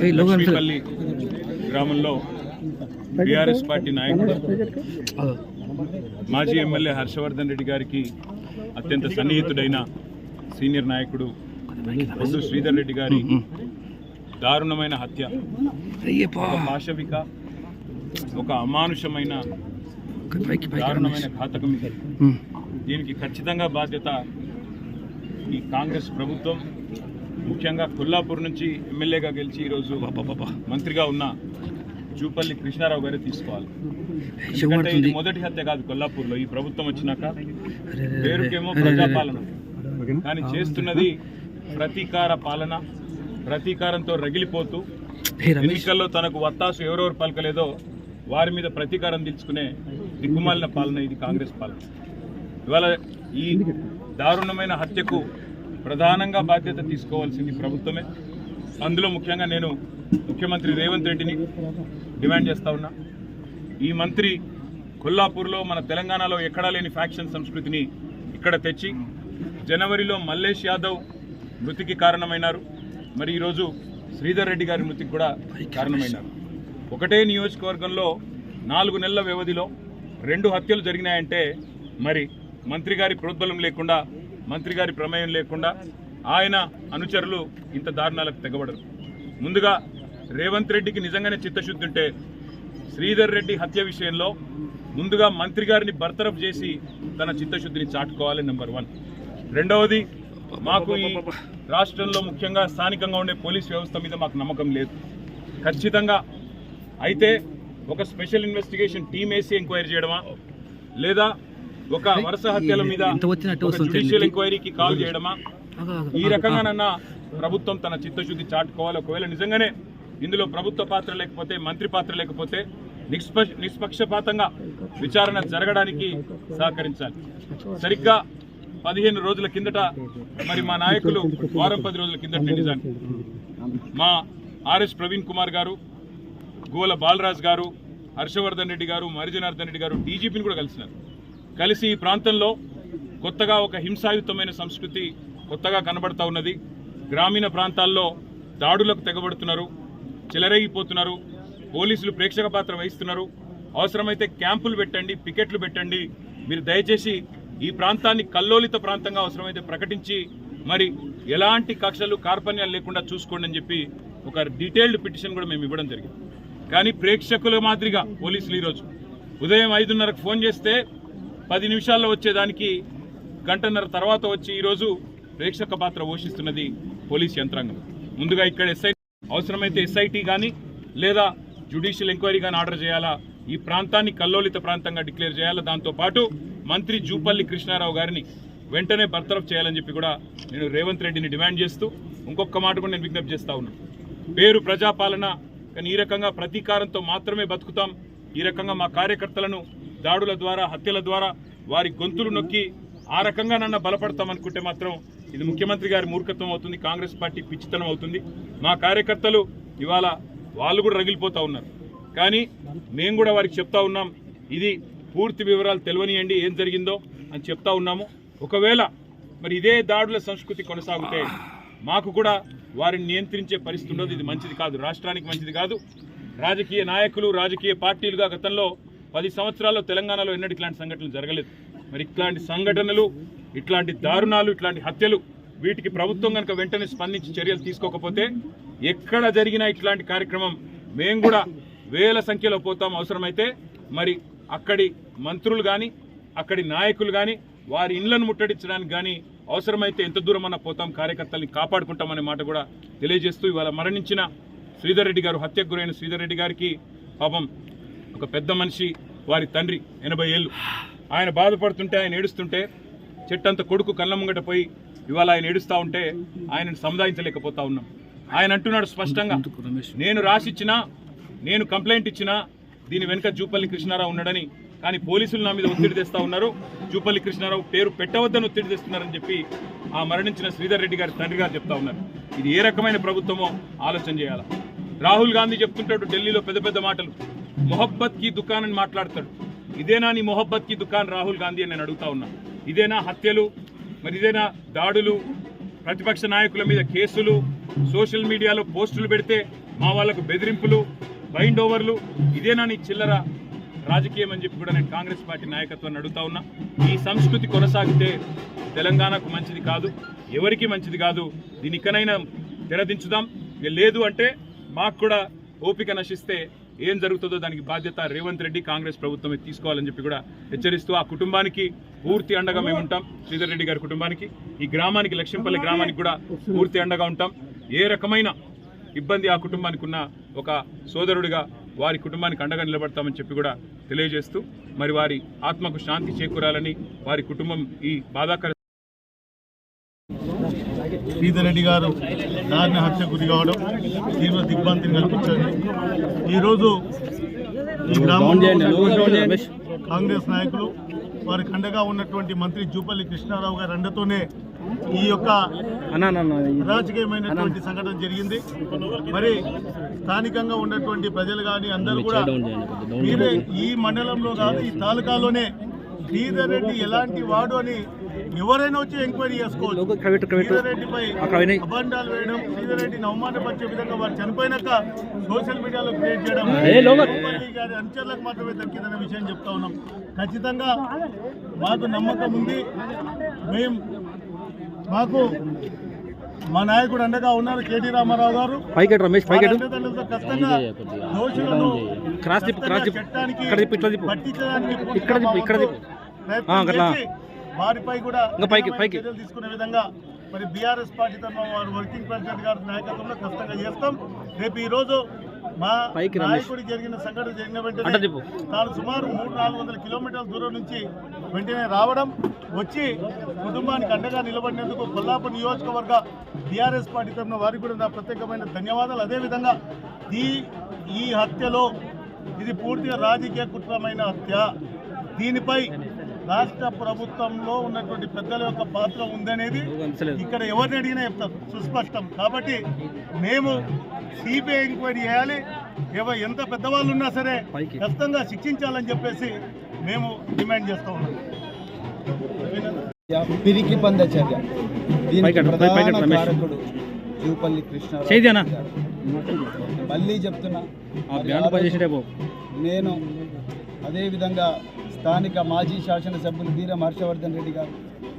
లక్ష్మీపల్లి గ్రామంలో BRS party నాయకుడు మాజీ ఎమ్మెల్యే హర్షవర్ధన్ రెడ్డి గారికి అత్యంత సన్నిహితుడైన సీనియర్ నాయకుడు బొడ్డు శ్రీధర్ రెడ్డి గారి దారుణమైన హత్య, ఒక పాశవిక, ఒక అమానుషమైన దారుణమైన ఘాతకం ఇది. దీనికి ఖచ్చితంగా బాధ్యత ఈ కాంగ్రెస్ ప్రభుత్వం, ముఖ్యంగా కొల్లాపూర్ నుంచి ఎమ్మెల్యేగా గెలిచి ఈరోజు మంత్రిగా ఉన్న జూపల్లి కృష్ణారావు గారే తీసుకోవాలి. ఎందుకంటే ఇది మొదటి హత్య కాదు కొల్లాపూర్లో. ఈ ప్రభుత్వం వచ్చినాక పేరుకేమో ప్రజాపాలన, కానీ చేస్తున్నది ప్రతీకార పాలన. ప్రతీకారంతో రగిలిపోతూ ఎన్నికల్లో తనకు వత్తాసు ఎవరెవరు పలకలేదో వారి మీద ప్రతీకారం తీర్చుకునే దిక్కుమాలిన పాలన ఇది కాంగ్రెస్ పాలన. ఇవాళ ఈ దారుణమైన హత్యకు ప్రధానంగా బాధ్యత తీసుకోవాల్సింది ప్రభుత్వమే. అందులో ముఖ్యంగా నేను ముఖ్యమంత్రి రేవంత్ రెడ్డిని డిమాండ్ చేస్తా ఉన్నా. ఈ మంత్రి కొల్లాపూర్లో, మన తెలంగాణలో ఎక్కడా లేని ఫ్యాక్షన్ సంస్కృతిని ఇక్కడ తెచ్చి జనవరిలో మల్లేష్ యాదవ్ మృతికి కారణమైనారు. మరి ఈరోజు శ్రీధర్ రెడ్డి గారి మృతికి కూడా కారణమైనారు. ఒకటే నియోజకవర్గంలో 4 నెలల వ్యవధిలో 2 హత్యలు జరిగినాయంటే మరి మంత్రి గారి ప్రోద్బలం లేకుండా, మంత్రి గారి ప్రమేయం లేకుండా ఆయన అనుచరులు ఇంత దారుణాలకు తెగబడరు. ముందుగా రేవంత్ రెడ్డికి నిజంగానే చిత్తశుద్ధి ఉంటే శ్రీధర్ రెడ్డి హత్య విషయంలో ముందుగా మంత్రి గారిని బర్తరఫ్ చేసి తన చిత్తశుద్ధిని చాటుకోవాలి, నెంబర్ 1. రెండవది, మాకు ఈ రాష్ట్రంలో ముఖ్యంగా స్థానికంగా ఉండే పోలీస్ వ్యవస్థ మీద మాకు నమ్మకం లేదు. ఖచ్చితంగా అయితే ఒక స్పెషల్ ఇన్వెస్టిగేషన్ టీమ్ వేసి ఎంక్వైరీ చేయడమా, లేదా ఒక వరుస హత్యల మీద జ్యుడిషియల్ ఎంక్వైరీకి కాల్ చేయడమా, ఈ రకంగానన్నా ప్రభుత్వం తన చిత్తశుద్ధి చాటుకోవాలి. ఒకవేళ నిజంగానే ఇందులో ప్రభుత్వ పాత్ర లేకపోతే, మంత్రి పాత్ర లేకపోతే నిష్పక్షపాతంగా విచారణ జరగడానికి సహకరించాలి. సరిగ్గా 15 రోజుల కిందట మరి మా నాయకులు వారం 10 రోజుల కిందట నిజానికి మా ఆర్ఎస్ ప్రవీణ్ కుమార్ గారు, గోల బాలరాజ్ గారు, హర్షవర్ధన్ రెడ్డి గారు, మరిజనార్దన్ రెడ్డి గారు డీజీపీని కూడా కలిసి ఈ ప్రాంతంలో కొత్తగా ఒక హింసాయుతమైన సంస్కృతి కొత్తగా కనబడతా ఉన్నది. గ్రామీణ ప్రాంతాల్లో దాడులకు తెగబడుతున్నారు, చెలరేగిపోతున్నారు, పోలీసులు ప్రేక్షక పాత్ర వహిస్తున్నారు. అవసరమైతే క్యాంపులు పెట్టండి, పికెట్లు పెట్టండి. మీరు దయచేసి ఈ ప్రాంతాన్ని కల్లోలిత ప్రాంతంగా అవసరమైతే ప్రకటించి మరి ఎలాంటి కక్షలు కార్పణ్యాలు లేకుండా చూసుకోండి అని చెప్పి ఒక డీటెయిల్డ్ పిటిషన్ కూడా మేము ఇవ్వడం జరిగింది. కానీ ప్రేక్షకుల మాదిరిగా పోలీసులు ఈరోజు ఉదయం 5:30కు ఫోన్ చేస్తే 10 నిమిషాల్లో వచ్చేదానికి గంటన్నర తర్వాత వచ్చి ఈరోజు ప్రేక్షక పాత్ర పోషిస్తున్నది పోలీస్ యంత్రాంగం. ముందుగా ఇక్కడ అవసరమైతే ఎస్ఐటీ కానీ లేదా జ్యుడిషియల్ ఎంక్వైరీ కానీ ఆర్డర్ చేయాలా, ఈ ప్రాంతాన్ని కల్లోలిత ప్రాంతంగా డిక్లేర్ చేయాలా. దాంతోపాటు మంత్రి జూపల్లి కృష్ణారావు గారిని వెంటనే బర్తరఫ్ చేయాలని చెప్పి కూడా నేను రేవంత్ రెడ్డిని డిమాండ్ చేస్తూ ఇంకొక మాట కూడా నేను విజ్ఞప్తి చేస్తా ఉన్నాను. పేరు ప్రజాపాలన, కానీ ఈ రకంగా ప్రతీకారంతో మాత్రమే బతుకుతాం. ఈ రకంగా మా కార్యకర్తలను దాడుల ద్వారా, హత్యల ద్వారా వారి గొంతులు నొక్కి ఆ రకంగా నన్ను బలపడతామనుకుంటే మాత్రం ఇది ముఖ్యమంత్రి గారి మూర్ఖత్వం అవుతుంది, కాంగ్రెస్ పార్టీ పిచ్చితనం అవుతుంది. మా కార్యకర్తలు ఇవాళ వాళ్ళు కూడా రగిలిపోతూ ఉన్నారు. కానీ మేము కూడా వారికి చెప్తా ఉన్నాం, ఇది పూర్తి వివరాలు తెలియనియండి ఏం జరిగిందో అని చెప్తా ఉన్నాము. ఒకవేళ మరి ఇదే దాడుల సంస్కృతి కొనసాగితే మాకు కూడా వారిని నియంత్రించే పరిస్థితి ఉండదు. ఇది మంచిది కాదు, రాష్ట్రానికి మంచిది కాదు. రాజకీయ నాయకులు, రాజకీయ పార్టీలుగా గతంలో 10 సంవత్సరాల్లో తెలంగాణలో ఎన్నడూ ఇట్లాంటి సంఘటనలు జరగలేదు. మరి ఇట్లాంటి సంఘటనలు, ఇట్లాంటి దారుణాలు, ఇట్లాంటి హత్యలు, వీటికి ప్రభుత్వం కనుక వెంటనే స్పందించి చర్యలు తీసుకోకపోతే ఎక్కడ జరిగినా ఇట్లాంటి కార్యక్రమం మేము కూడా వేల సంఖ్యలో పోతాం. అవసరమైతే మరి అక్కడి మంత్రులు కానీ, అక్కడి నాయకులు కానీ వారి ఇళ్లను ముట్టడించడానికి కానీ అవసరమైతే ఎంత దూరమన్నా పోతాం, కార్యకర్తల్ని కాపాడుకుంటామనే మాట కూడా తెలియజేస్తూ ఇవాళ మరణించిన శ్రీధర్ రెడ్డి గారు, హత్యకు గురైన శ్రీధర్ రెడ్డి గారికి పాపం ఒక పెద్ద మనిషి, వారి తండ్రి 80 ఏళ్ళు, ఆయన బాధపడుతుంటే, ఆయన ఏడుస్తుంటే చెట్టంత కొడుకు కళ్ళ ముంగట పోయి ఇవాళ ఆయన ఏడుస్తూ ఉంటే ఆయనను సముదాయించలేకపోతా ఉన్నాం. ఆయన అంటున్నాడు స్పష్టంగా, నేను రాసిచ్చినా, నేను కంప్లైంట్ ఇచ్చినా దీని వెనుక జూపల్లి కృష్ణారావు ఉన్నాడని, కానీ పోలీసులు నా మీద ఒత్తిడి తెస్తా ఉన్నారు, జూపల్లి కృష్ణారావు పేరు పెట్టవద్దని ఒత్తిడి తెస్తున్నారని చెప్పి ఆ మరణించిన శ్రీధర్ రెడ్డి గారి తండ్రి గారు చెప్తా ఉన్నారు. ఇది ఏ రకమైన ప్రభుత్వమో ఆలోచన చేయాలి. రాహుల్ గాంధీ చెప్తుంటాడు ఢిల్లీలో పెద్ద పెద్ద మాటలు, మొహబ్బత్ కి దుకాన్ అని మాట్లాడతాడు. ఇదేనా నీ మొహబ్బత్ కి దుకాన్ రాహుల్ గాంధీ అని నేను అడుగుతా ఉన్నా. ఇదేనా హత్యలు, మరి ఇదేనా దాడులు, ప్రతిపక్ష నాయకుల మీద కేసులు, సోషల్ మీడియాలో పోస్టులు పెడితే మా వాళ్ళకు బెదిరింపులు, బైండ్ ఓవర్లు, ఇదేనా నీ చిల్లర రాజకీయం అని చెప్పి కూడా నేను కాంగ్రెస్ పార్టీ నాయకత్వాన్ని అడుగుతా ఉన్నా. ఈ సంస్కృతి కొనసాగితే తెలంగాణకు మంచిది కాదు, ఎవరికి మంచిది కాదు. దీని ఇకనైనా తెరదించుదాం. లేదు అంటే మాకు కూడా ఓపిక నశిస్తే ఏం జరుగుతుందో దానికి బాధ్యత రేవంత్ రెడ్డి, కాంగ్రెస్ ప్రభుత్వమే తీసుకోవాలని చెప్పి కూడా హెచ్చరిస్తూ ఆ కుటుంబానికి పూర్తి అండగా మేము ఉంటాం. శ్రీధర్ రెడ్డి గారి కుటుంబానికి, ఈ గ్రామానికి, లక్ష్మీపల్లి గ్రామానికి కూడా పూర్తి అండగా ఉంటాం. ఏ రకమైన ఇబ్బంది ఆ కుటుంబానికి ఉన్న ఒక సోదరుడిగా వారి కుటుంబానికి అండగా నిలబడతామని చెప్పి కూడా తెలియజేస్తూ, మరి వారి ఆత్మకు శాంతి చేకూరాలని, వారి కుటుంబం ఈ బాధాకర శ్రీధర్ రెడ్డి గారు దారుణ హత్య గురి కావడం తీవ్ర దిగ్భ్రాంతిని కల్పించింది. ఈరోజు ఈ గ్రామంలో కాంగ్రెస్ నాయకులు వారికి అండగా ఉన్నటువంటి మంత్రి జూపల్లి కృష్ణారావు గారి అండతోనే ఈ యొక్క అరాజకీయమైనటువంటి సంఘటన జరిగింది. మరి స్థానికంగా ఉన్నటువంటి ప్రజలు కానీ అందరూ కూడా మీరే ఈ మండలంలో కాదు ఈ తాలూకాలోనే శ్రీధర్ రెడ్డి ఎలాంటి వాడు అని ఎవరైనా వచ్చి ఎంక్వైరీ చేసుకోవచ్చు. శ్రీధర్ రెడ్డిపై అబండాలు వేయడం, శ్రీధర్ రెడ్డిని అవమానపరిచే విధంగా వారు చనిపోయినాక సోషల్ మీడియాలో క్రియేట్ చేయడం గారి అనుచరులకు మాత్రమే దక్కిందనే విషయం చెప్తా ఉన్నాం. ఖచ్చితంగా మాకు నమ్మకం ఉంది. మాకు మా నాయకుడు అండగా ఉన్నారు కేటీ రామారావు గారు. అండదండలతో ఖచ్చితంగా దోషులను చట్టానికి పట్టించడానికి వారిపై కూడా చర్యలు తీసుకునే విధంగా మరి బీఆర్ఎస్ పార్టీ తరఫున వారు వర్కింగ్ ప్రెసిడెంట్ గారి నాయకత్వంలో ఖచ్చితంగా చేస్తాం. రేపు ఈ రోజు మా నాయకుడి జరిగిన సంఘటన జరిగిన వెంటనే తాను సుమారు 300-400 కిలోమీటర్ల దూరం నుంచి వెంటనే రావడం, వచ్చి కుటుంబానికి అండగా నిలబడినందుకు కొల్లాపూర్ నియోజకవర్గ బీఆర్ఎస్ పార్టీ తరఫున వారికి కూడా నా ప్రత్యేకమైన ధన్యవాదాలు. అదేవిధంగా ఈ హత్యలో ఇది పూర్తిగా రాజకీయ కుట్రమైన హత్య. దీనిపై రాష్ట్ర ప్రభుత్వంలో ఉన్నటువంటి పెద్దల యొక్క పాత్ర ఉందనేది ఇక్కడ ఎవరిని అడిగినా చెప్తారు, సుస్పష్టం. కాబట్టి మేము సిబిఐ ఎంక్వైరీ చేయాలి, ఎంత పెద్దవాళ్ళు ఉన్నా సరే ఖచ్చితంగా శిక్షించాలని చెప్పేసి మేము డిమాండ్ చేస్తూ ఉన్నాం. పిరికి పంద చర్య దీనికి ప్రధాన కారకుడు జూపల్లి కృష్ణారావు. మళ్ళీ చెప్తున్నా, నేను అదేవిధంగా స్థానిక మాజీ శాసనసభ్యులు వీరం హర్షవర్ధన్ రెడ్డి గారు,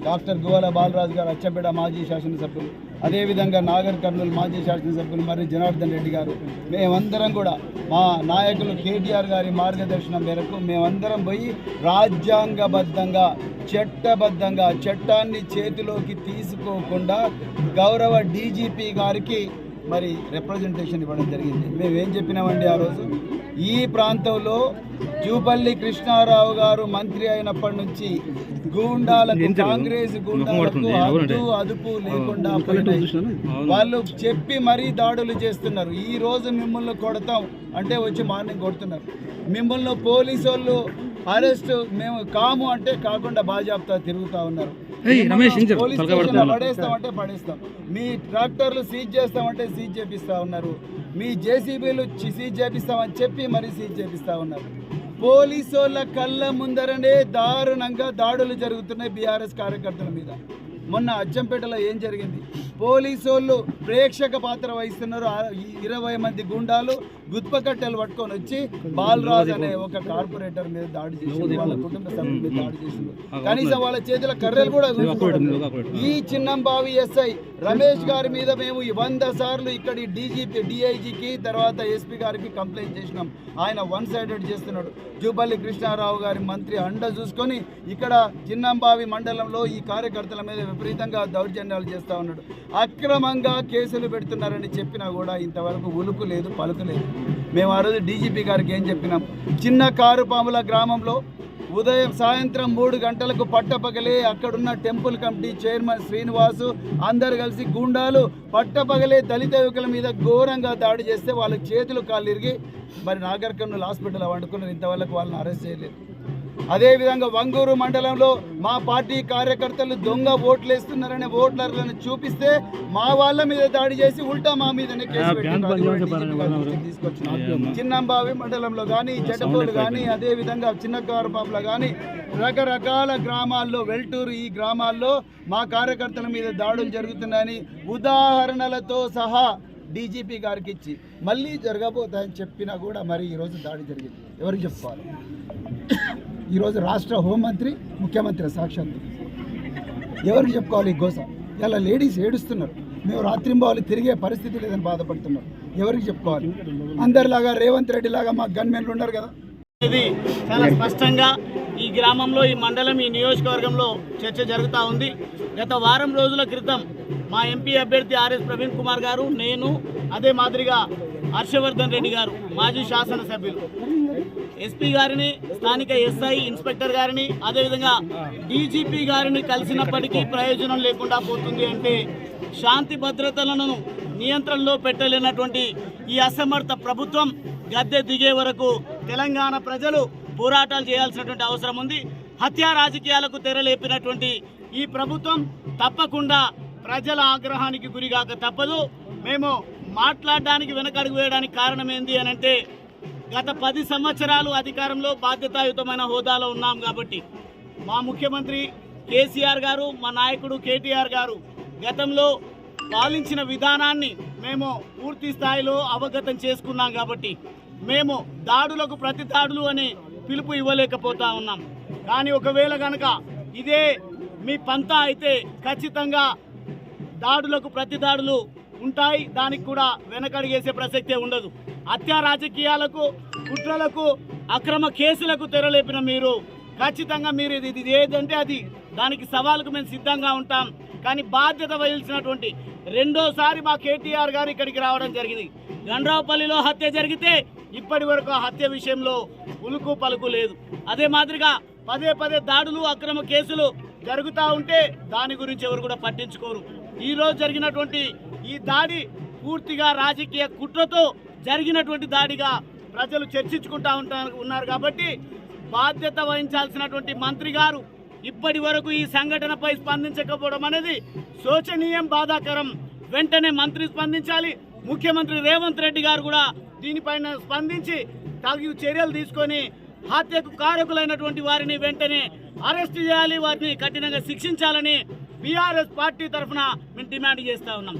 డాక్టర్ గువ్వల బాలరాజు గారు అచ్చంపేట మాజీ శాసనసభ్యులు, అదేవిధంగా నాగర్ కర్నూలు మాజీ శాసనసభ్యులు మరి జనార్దన్ రెడ్డి గారు, మేమందరం కూడా మా నాయకులు కేటీఆర్ గారి మార్గదర్శనం మేరకు మేమందరం పోయి రాజ్యాంగబద్ధంగా చట్టబద్ధంగా చట్టాన్ని చేతిలోకి తీసుకోకుండా గౌరవ డీజీపీ గారికి మరి రిప్రజెంటేషన్ ఇవ్వడం జరిగింది. మేమేం చెప్పినామండి ఆ రోజు, ఈ ప్రాంతంలో జూపల్లి కృష్ణారావు గారు మంత్రి అయినప్పటి నుంచి గూండాలకు, కాంగ్రెస్ గూండాలకు హద్దు అదుపు లేకుండా వాళ్ళు చెప్పి మరీ దాడులు చేస్తున్నారు. ఈ రోజు మిమ్మల్ని కొడతాం అంటే వచ్చి మార్నింగ్ కొడుతున్నారు. మిమ్మల్ని పోలీసు వాళ్ళు అరెస్ట్ మేము కాము అంటే కాకుండా బాజాప్తా తిరుగుతూ ఉన్నారు. పోలీస్ స్టేషన్ పడేస్తామంటే పడేస్తాం, మీ ట్రాక్టర్లు సీజ్ చేస్తామంటే సీజ్ చేపిస్తూ ఉన్నారు, మీ జేసీబీలు సీజ్ చేపిస్తామని చెప్పి మరీ సీజ్ చేపిస్తూ ఉన్నారు. పోలీసు వాళ్ళ కళ్ళ ముందరనే దారుణంగా దాడులు జరుగుతున్నాయి బీఆర్ఎస్ కార్యకర్తల మీద. మొన్న అచ్చంపేటలో ఏం జరిగింది, పోలీసు వాళ్ళు ప్రేక్షక పాత్ర వహిస్తున్నారు. 20 మంది గుండాలు గుత్పకట్టెలు పట్టుకొని వచ్చి బాలరాజ్ అనే ఒక కార్పొరేటర్ మీద దాడి చేసింది, వాళ్ళ కుటుంబ సభ్యుల మీద దాడి చేసింది. కనీసం వాళ్ళ చేతుల కర్రలు కూడా ఈ చిన్నంబావి ఎస్ఐ రమేష్ గారి మీద మేము 100 సార్లు ఇక్కడి డీజీపీ డిఐజీకి తర్వాత ఎస్పీ గారికి కంప్లైంట్ చేసినాం. ఆయన వన్ సైడెడ్ చేస్తున్నాడు. జూపల్లి కృష్ణారావు గారి మంత్రి అండ చూసుకొని ఇక్కడ చిన్నంబావి మండలంలో ఈ కార్యకర్తల మీద విపరీతంగా దౌర్జన్యాలు చేస్తూ ఉన్నాడు. అక్రమంగా కేసులు పెడుతున్నారని చెప్పినా కూడా ఇంతవరకు ఉలుకు లేదు, పలుకు లేదు. మేము ఆ రోజు డీజీపీ గారికి ఏం చెప్పినాం, చిన్న కారుపాముల గ్రామంలో సాయంత్రం 3 గంటలకు పట్టపగలే అక్కడున్న టెంపుల్ కమిటీ చైర్మన్ శ్రీనివాసు అందరు కలిసి గుండాలు పట్టపగలే దళిత యువకుల మీద ఘోరంగా దాడి చేస్తే వాళ్ళకి చేతులు కాళ్ళు ఇరిగి మరి నాగర్ కర్నూలు హాస్పిటల్ వండుకున్నారు. ఇంతవరకు వాళ్ళని అరెస్ట్ చేయలేదు. అదేవిధంగా వంగూరు మండలంలో మా పార్టీ కార్యకర్తలు దొంగ ఓట్లు వేస్తున్నారనే ఓట్లర్లను చూపిస్తే మా వాళ్ళ మీద దాడి చేసి ఉల్టా మా మీదనే కేసు తీసుకొచ్చిన. చిన్నంబావి మండలంలో కానీ జటపోలు కానీ అదేవిధంగా చిన్నకారుపాపుల కానీ రకరకాల గ్రామాల్లో వెల్టూరు ఈ గ్రామాల్లో మా కార్యకర్తల మీద దాడులు జరుగుతున్నాయని ఉదాహరణలతో సహా డీజీపీ గారికి ఇచ్చి మళ్ళీ జరగబోతాయని చెప్పినా కూడా మరి ఈరోజు దాడి జరిగింది. ఎవరికి చెప్పుకోవాలి? ఈరోజు రాష్ట్ర హోంమంత్రి, ముఖ్యమంత్రి సాక్షాత్తు ఎవరికి చెప్పుకోవాలి ఈ గోస? ఇలా లేడీస్ ఏడుస్తున్నారు, మేము రాత్రింబావులు తిరిగే పరిస్థితి లేదని బాధపడుతున్నారు. ఎవరికి చెప్పుకోవాలి? అందరిలాగా రేవంత్ రెడ్డి లాగా మా గన్మెన్లు ఉన్నారు కదా. ఇది చాలా స్పష్టంగా ఈ గ్రామంలో, ఈ మండలం, ఈ నియోజకవర్గంలో చర్చ జరుగుతూ ఉంది. గత వారం రోజుల క్రితం మా ఎంపీ అభ్యర్థి ఆర్ఎస్ ప్రవీణ్ కుమార్ గారు, నేను, అదే మాదిరిగా హర్షవర్ధన్ రెడ్డి గారు మాజీ శాసనసభ్యులు ఎస్పీ గారిని, స్థానిక ఎస్ఐ ఇన్స్పెక్టర్ గారిని, అదేవిధంగా డీజీపీ గారిని కలిసినప్పటికీ ప్రయోజనం లేకుండా పోతుంది. అంటే శాంతి భద్రతలను నియంత్రణలో పెట్టలేనటువంటి ఈ అసమర్థ ప్రభుత్వం గద్దె దిగే వరకు తెలంగాణ ప్రజలు పోరాటాలు చేయాల్సినటువంటి అవసరం ఉంది. హత్యా రాజకీయాలకు తెరలేపినటువంటి ఈ ప్రభుత్వం తప్పకుండా ప్రజల ఆగ్రహానికి గురిగాక తప్పదు. మేము మాట్లాడడానికి వెనకడుగు వేయడానికి కారణం ఏంది అని అంటే, గత 10 సంవత్సరాలు అధికారంలో బాధ్యతాయుతమైన హోదాలో ఉన్నాం కాబట్టి మా ముఖ్యమంత్రి కేసీఆర్ గారు, మా నాయకుడు కేటీఆర్ గారు గతంలో పాలించిన విధానాన్ని మేము పూర్తి స్థాయిలో అవగతం చేసుకున్నాం కాబట్టి మేము దాడులకు ప్రతి దాడులు అని పిలుపు ఇవ్వలేకపోతా ఉన్నాం. కానీ ఒకవేళ కనుక ఇదే మీ పంతా అయితే ఖచ్చితంగా దాడులకు ప్రతి దాడులు ఉంటాయి. దానికి కూడా వెనకడిగేసే ప్రసక్తే ఉండదు. హత్యా రాజకీయాలకు, కుట్రలకు, అక్రమ కేసులకు తెరలేపిన మీరు ఖచ్చితంగా మీరు ఇది ఏదంటే అది దానికి సవాలుకు మేము సిద్ధంగా ఉంటాం. కానీ బాధ్యత వహించినటువంటి రెండోసారి మా కేటీఆర్ గారు ఇక్కడికి రావడం జరిగింది. గండ్రావుపల్లిలో హత్య జరిగితే ఇప్పటి వరకు ఆ హత్య విషయంలో ఉలుకు పలుకు లేదు. అదే మాదిరిగా పదే పదే దాడులు, అక్రమ కేసులు జరుగుతూ ఉంటే దాని గురించి ఎవరు కూడా పట్టించుకోరు. ఈరోజు జరిగినటువంటి ఈ దాడి పూర్తిగా రాజకీయ కుట్రతో జరిగినటువంటి దాడిగా ప్రజలు చర్చించుకుంటూ ఉన్నారు. కాబట్టి బాధ్యత వహించాల్సినటువంటి మంత్రి గారు ఇప్పటి వరకు ఈ సంఘటనపై స్పందించకపోవడం అనేది శోచనీయం, బాధాకరం. వెంటనే మంత్రి స్పందించాలి. ముఖ్యమంత్రి రేవంత్ రెడ్డి గారు కూడా దీనిపైన స్పందించి తగు చర్యలు తీసుకొని హత్యకు కారకులైనటువంటి వారిని వెంటనే అరెస్ట్ చేయాలి, వారిని కఠినంగా శిక్షించాలని బీఆర్ఎస్ పార్టీ తరఫున మేము డిమాండ్ చేస్తూ ఉన్నాం.